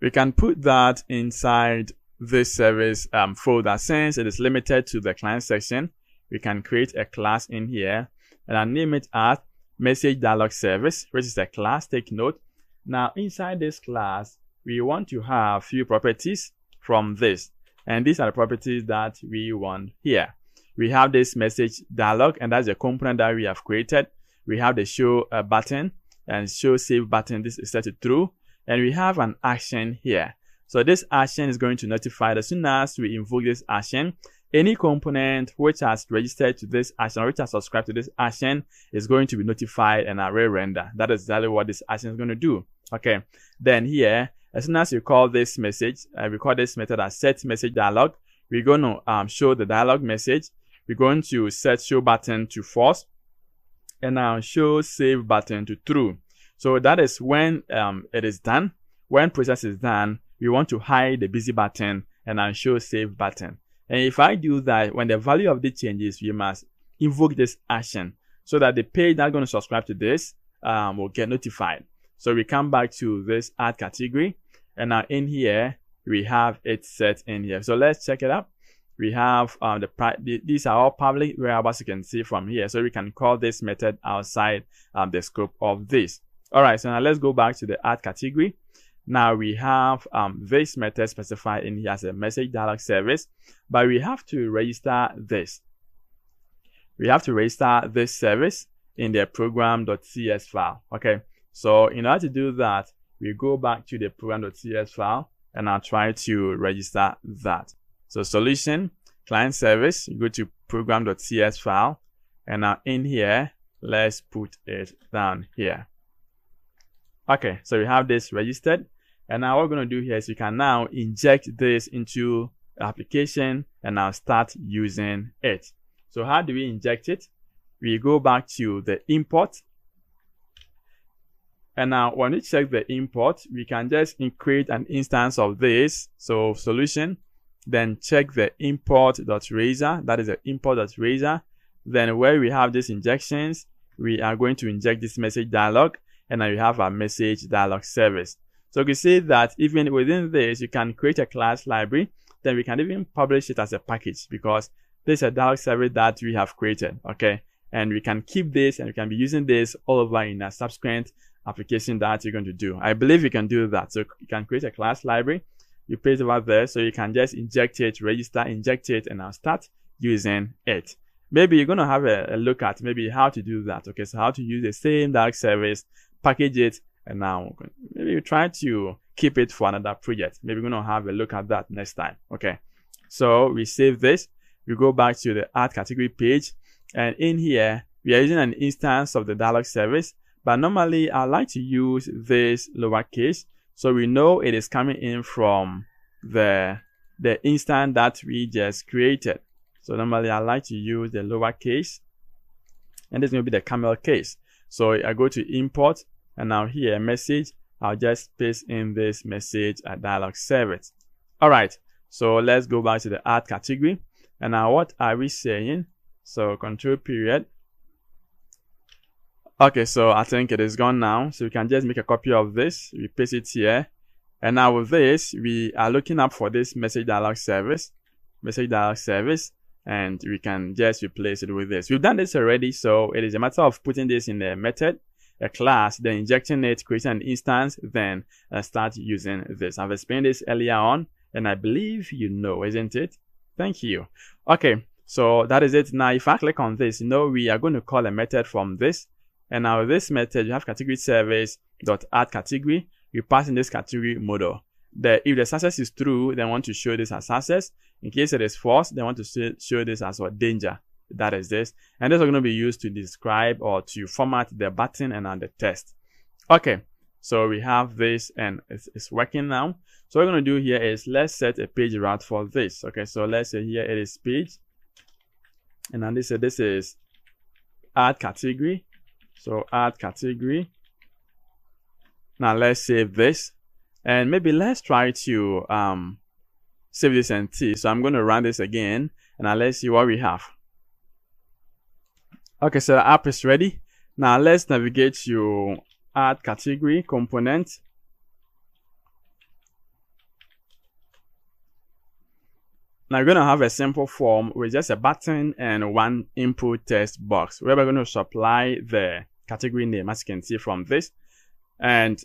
We can put that inside this service folder. Since it is limited to the client section, we can create a class in here and I'll name it as message dialog service, which is a class. Take note. Now inside this class, we want to have few properties from this, and these are the properties that we want here. We have this message dialog, and that's the component that we have created. We have the show button and show save button. This is set to true, and we have an action here. So this action is going to notify as soon as we invoke this action. Any component which has registered to this action or which has subscribed to this action is going to be notified and array render. That is exactly what this action is going to do. Okay. Then here, as soon as you call this message, we call this method as set message dialog. We're going to show the dialog message. We're going to set show button to false and now show save button to true. So that is when it is done. When process is done, we want to hide the busy button and now show save button. And if I do that, when the value of this changes, we must invoke this action so that the page that's going to subscribe to this will get notified. So we come back to this add category, and now in here we have it set in here. So let's check it out. We have these are all public variables you can see from here. So we can call this method outside the scope of this. All right, so now let's go back to the add category. Now we have this method specified in here as a message dialog service, but we have to register this. We have to register this service in the program.cs file. Okay, so in order to do that, we go back to the program.cs file and I'll try to register that. So solution, client service, you go to program.cs file, and now in here, let's put it down here. Okay, so we have this registered. And now what we're going to do here is you can now inject this into the application and now start using it. So how do we inject it? We go back to the import. And now when we check the import, we can just create an instance of this. So solution, then check the import.razor. That is the import.razor. Then where we have these injections, we are going to inject this message dialog. And now we have our message dialog service. So you can see that even within this, you can create a class library then we can even publish it as a package, because this is a dialog service that we have created, okay? And we can keep this, and we can be using this all over in a subsequent application that you're going to do. I believe you can do that. So you can create a class library, you paste it over there, so you can just inject it, register, inject it, and now start using it. Maybe you're going to have a look at maybe how to do that. Okay, so how to use the same dialog service, package it, and now maybe you try to keep it for another project. Maybe we're going to have a look at that next time. Okay, so we save this, we go back to the add category page, and in here we are using an instance of the dialog service, but normally I like to use this lowercase, so we know it is coming in from the instance that we just created. So normally I like to use the lowercase, and this is going to be the camel case. So I go to import, and now here message, I'll just paste in this message at dialog service. All right, so let's go back to the add category, and now what are we saying? So control period. Okay, so I think it is gone now, so we can just make a copy of this, we paste it here, and now with this we are looking up for this message dialog service, and we can just replace it with this. We've done this already, so it is a matter of putting this in a method, a class, then injecting it, creating an instance, then start using this. I've explained this earlier on, and I believe you know, isn't it? Thank you. Okay, so that is it. Now if I click on this, we are going to call a method from this, and now this method, you have category service dot add category. You pass in this category model. If the success is true, then want to show this as success. In case it is false, they want to show this as what danger. That is this. And this is going to be used to describe or to format the button and the text. Okay, so we have this and it's working now. So what we're going to do here is let's set a page route for this. Okay, so let's say here it is page. And then this is add category. So add category. Now let's save this. And maybe let's try to save this and see. So I'm going to run this again, and now let's see what we have. Okay, so the app is ready. Now let's navigate to add category component. Now we're going to have a simple form with just a button and one input text box where we're going to supply the category name, as you can see from this. And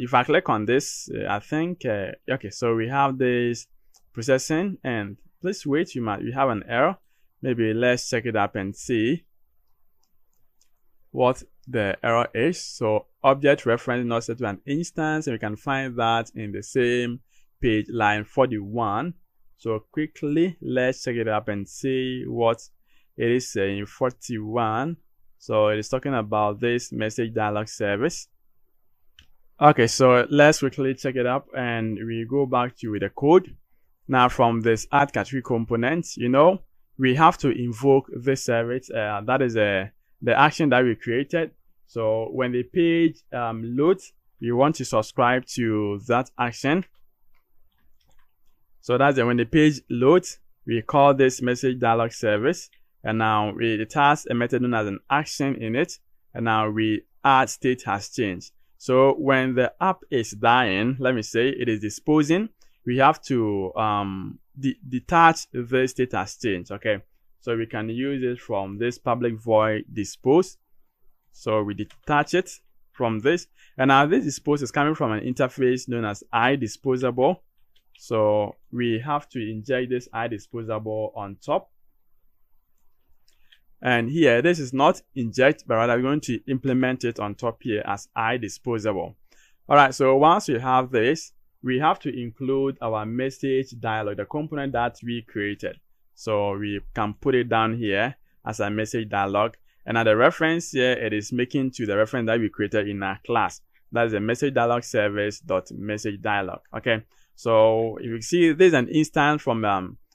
if I click on this, I think, okay, so we have this processing, and please wait, we have an error. Maybe let's check it up and see what the error is. So object reference not set to an instance, and we can find that in the same page, line 41. So quickly, let's check it up and see what it is saying. 41. So it is talking about this message dialog service. Okay, so let's quickly check it up, and we go back to the code. Now from this add category component, we have to invoke this service. That is the action that we created. So when the page loads, we want to subscribe to that action. So that's when the page loads, we call this message dialog service, and now it has a method known as an action in it, and now we add state has changed. So when the app is dying, let me say it is disposing, we have to detach the state has changed. Okay, so we can use it from this public void dispose. So we detach it from this, and now this dispose is coming from an interface known as iDisposable. So we have to inject this iDisposable on top. And here, this is not inject, but rather we're going to implement it on top here as iDisposable. All right, so once we have this, we have to include our message dialog, the component that we created. So we can put it down here as a message dialog. And at the reference here, it is making to the reference that we created in our class. That is a message dialog service dot message dialog. Okay, so if you see, there's an instance from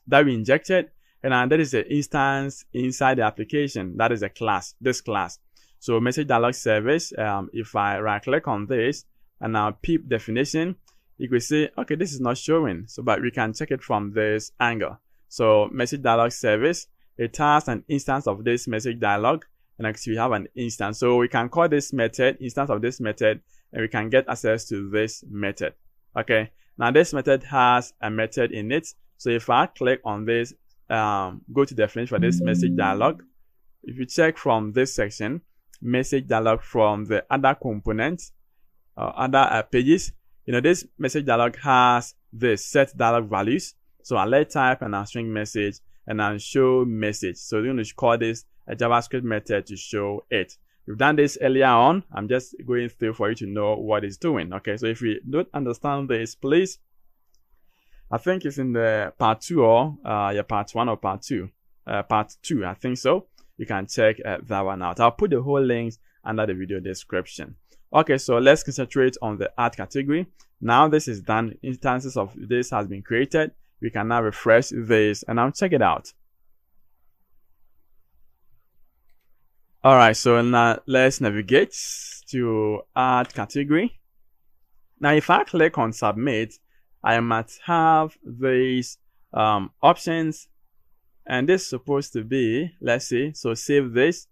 that we injected. And that is an instance inside the application. That is a class, this class. So message dialog service, if I right click on this and now peep definition, you could say, okay, this is not showing. So, but we can check it from this angle. So message dialog service, it has an instance of this message dialog, and actually we have an instance. So we can call this method, instance of this method, and we can get access to this method. Okay. Now this method has a method in it. So if I click on this, go to definition for this message dialog. If you check from this section, message dialog from the other components, other pages, this message dialog has the set dialog values. So I'll let type and I'll string message and I'll show message. So we're going to call this a JavaScript method to show it. We've done this earlier on. I'm just going through for you to know what it's doing. Okay, so if you don't understand this, please, I think it's in the part 2 or part 1 or part 2. Part 2, I think so. You can check that one out. I'll put the whole links under the video description. Okay, so let's concentrate on the add category. Now this is done. Instances of this has been created. We can now refresh this and I'll check it out. All right, so now let's navigate to add category. Now, if I click on submit, I might have these options, and this is supposed to be, let's see, so save this.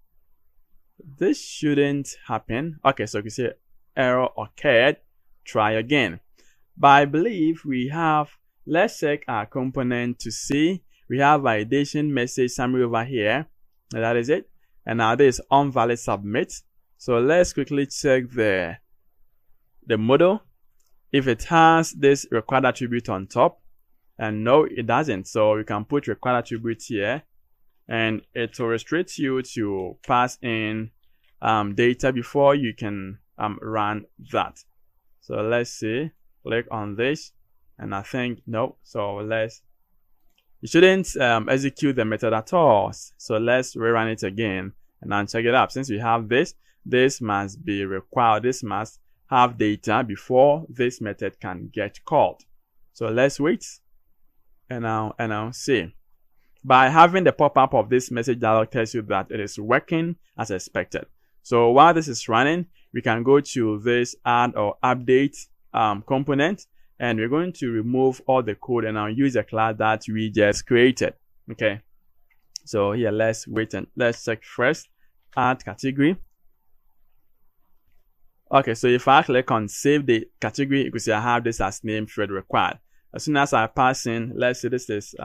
This shouldn't happen. Okay, so you can see error occurred. Try again. But I believe we have, let's check our component to see. We have validation message summary over here. And that is it. And now this unvalid submit. So let's quickly check the model. If it has this required attribute on top, and no, it doesn't. So you can put required attribute here, and it will restrict you to pass in data before you can run that. So let's see. Click on this, and I think no. So you shouldn't execute the method at all. So let's rerun it again and then check it out. Since we have this must be required. This must have data before this method can get called. So let's wait and now see. By having the pop-up of this message dialog tells you that it is working as expected. So while this is running, we can go to this add or update component, and we're going to remove all the code and I'll use the class that we just created. Okay. So here, let's wait and let's check first, add category. Okay, so if I click on save the category, you can see I have this as name field required. As soon as I pass in, let's say this is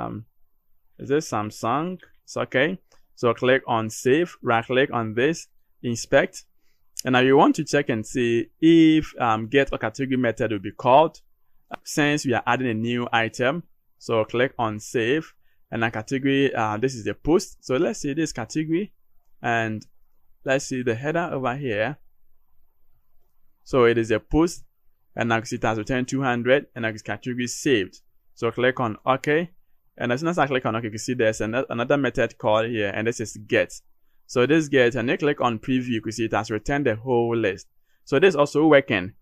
this Samsung? It's okay. So click on save, right click on this, inspect. And now you want to check and see if get or category method will be called since we are adding a new item. So click on save, and a category, this is the post. So let's see this category, and let's see the header over here. So it is a post, and now it has returned 200, and now its category is saved. So click on OK, and as soon as I click on OK, you can see there's another method called here, and this is get. So this get, and you click on preview, you can see it has returned the whole list. So this is also working.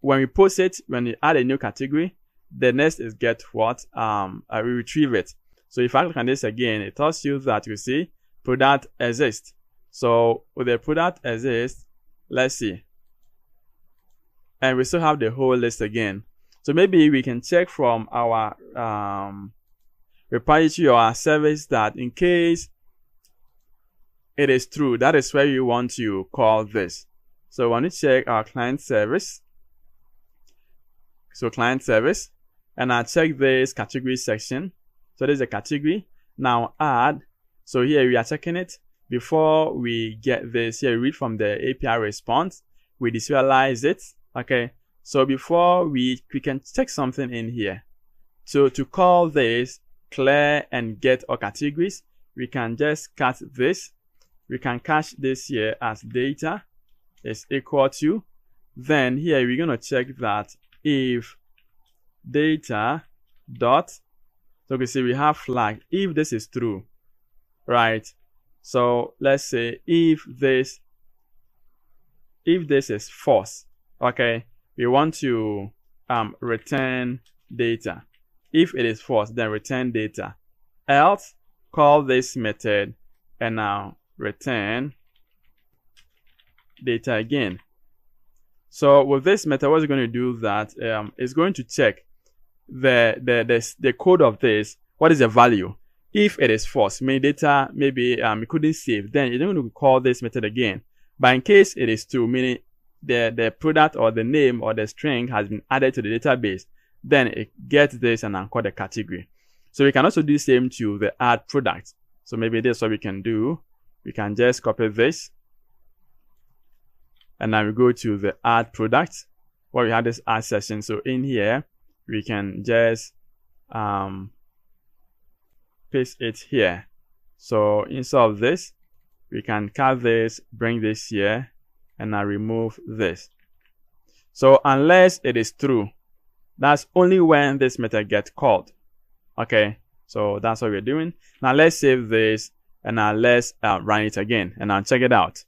When we post it, when we add a new category, the next is get what? We retrieve it. So if I click on this again, it tells you that you see product exists. So with the product exists, let's see. And we still have the whole list again. So maybe we can check from our repository or our service that in case it is true, that is where you want to call this. So when we check our client service, so client service, and I check this category section. So there's a category. Now add. So here we are checking it. Before we get this, here we read from the API response. We visualize it. Okay. So before we can check something in here. So to call this clear and get all categories, we can just cut this. We can cache this here as data is equal to. Then here we're going to check that if data dot, so you can see we have flag if this is true, right? So let's say if this is false, okay, we want to return data. If it is false, then return data. Else, call this method and now return data again. So with this method, what's going to do that is going to check the code of this. What is the value? If it is false, meaning data maybe it couldn't save, then you're going to call this method again. But in case it is true, meaning the product or the name or the string has been added to the database, then it gets this and then call the category. So we can also do the same to the add product. So maybe this is what we can do. We can just copy this. And now we go to the add product where we have this add session. So in here, we can just paste it here. So instead of this, we can cut this, bring this here, and now remove this. So unless it is true, that's only when this method gets called. Okay, so that's what we're doing. Now let's save this and now let's run it again and now check it out.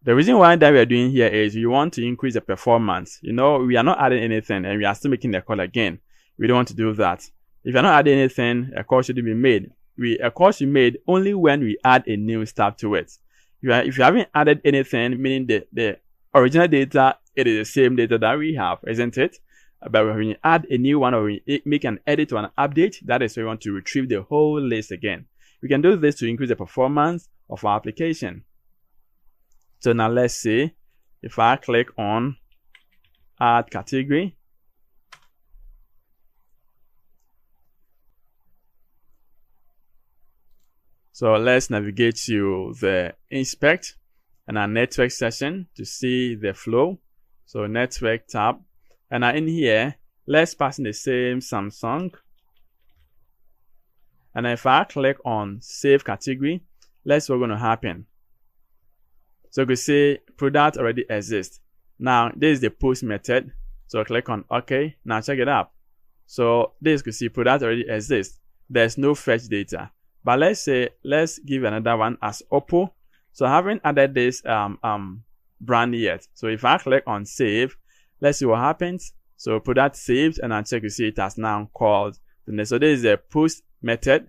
The reason why that we are doing here is we want to increase the performance. You know, we are not adding anything and we are still making the call again. We don't want to do that. If you're not adding anything, a call shouldn't be made. A call should be made only when we add a new step to it. If you haven't added anything, meaning the original data, it is the same data that we have, isn't it? But when you add a new one or we make an edit or an update, that is when we want to retrieve the whole list again. We can do this to increase the performance of our application. So now let's see if I click on add category. So let's navigate to the inspect and our network session to see the flow. So network tab. And now in here, let's pass in the same Samsung. And if I click on save category, let's see what's going to happen. So you can see product already exists. Now this is the post method. So click on OK. Now check it out. So this you can see product already exists. There's no fetch data. But let's give another one as Oppo. So I haven't added this brand yet. So if I click on save, let's see what happens. So product saved and I check to see it has now called the next. So this is the post method.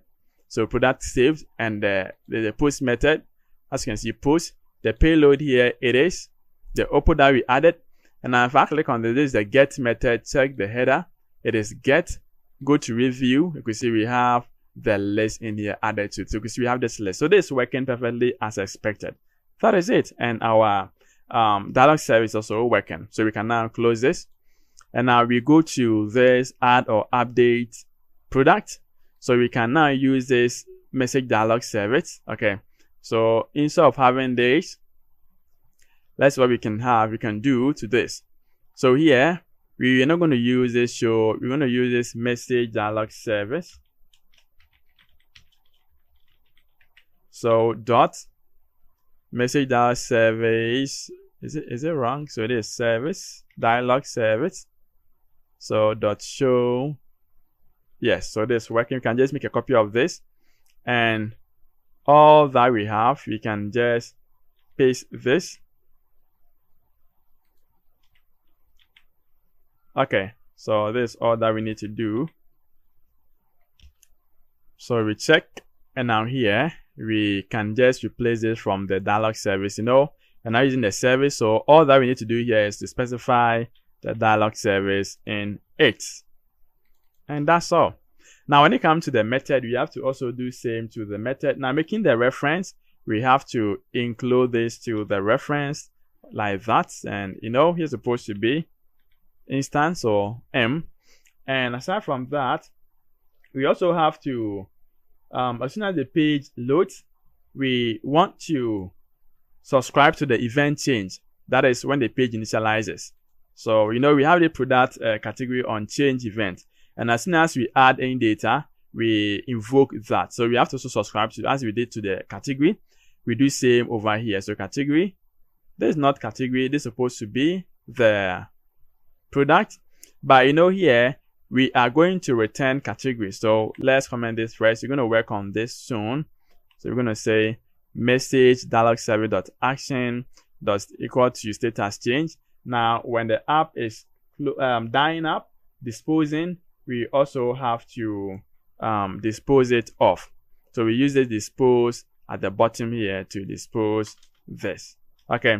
So product saved and the post method. As you can see, post. The payload here, it is the Oppo that we added. And now if I click on this is the get method, check the header. It is get. Go to review. You can see we have the list in here added to it. So you can see we have this list. So this is working perfectly as expected. That is it. And our dialog service also working. So we can now close this. And now we go to this add or update product. So we can now use this message dialog service. Okay. So instead of having this, that's what we can do to this. So here, we are not going to use this show. We're going to use this message dialog service. So dot message dialog service. Is it wrong? So it is service dialog service. So dot show. Yes, so this working. You can just make a copy of this and all that we have, we can just paste this. Okay, so this is all that we need to do. So we check, and now here we can just replace this from the dialog service. You know, we're not using the service, so all that we need to do here is to specify the dialog service in it, and that's all. Now, when it comes to the method, we have to also do same to the method. Now, making the reference, we have to include this to the reference like that. And, you know, here's supposed to be instance or M. And aside from that, we also have to, as soon as the page loads, we want to subscribe to the event change. That is when the page initializes. So, you know, we have the product category on change event. And as soon as we add any data, we invoke that. So we have to also subscribe to, as we did to the category, we do same over here. So category, this is not category, this is supposed to be the product. But you know here, we are going to return category. So let's comment this first. We're going to work on this soon. So we're going to say message dialog service dot action dot equal to status change. Now, when the app is dying up, disposing, we also have to dispose it off. So we use the dispose at the bottom here to dispose this. Okay.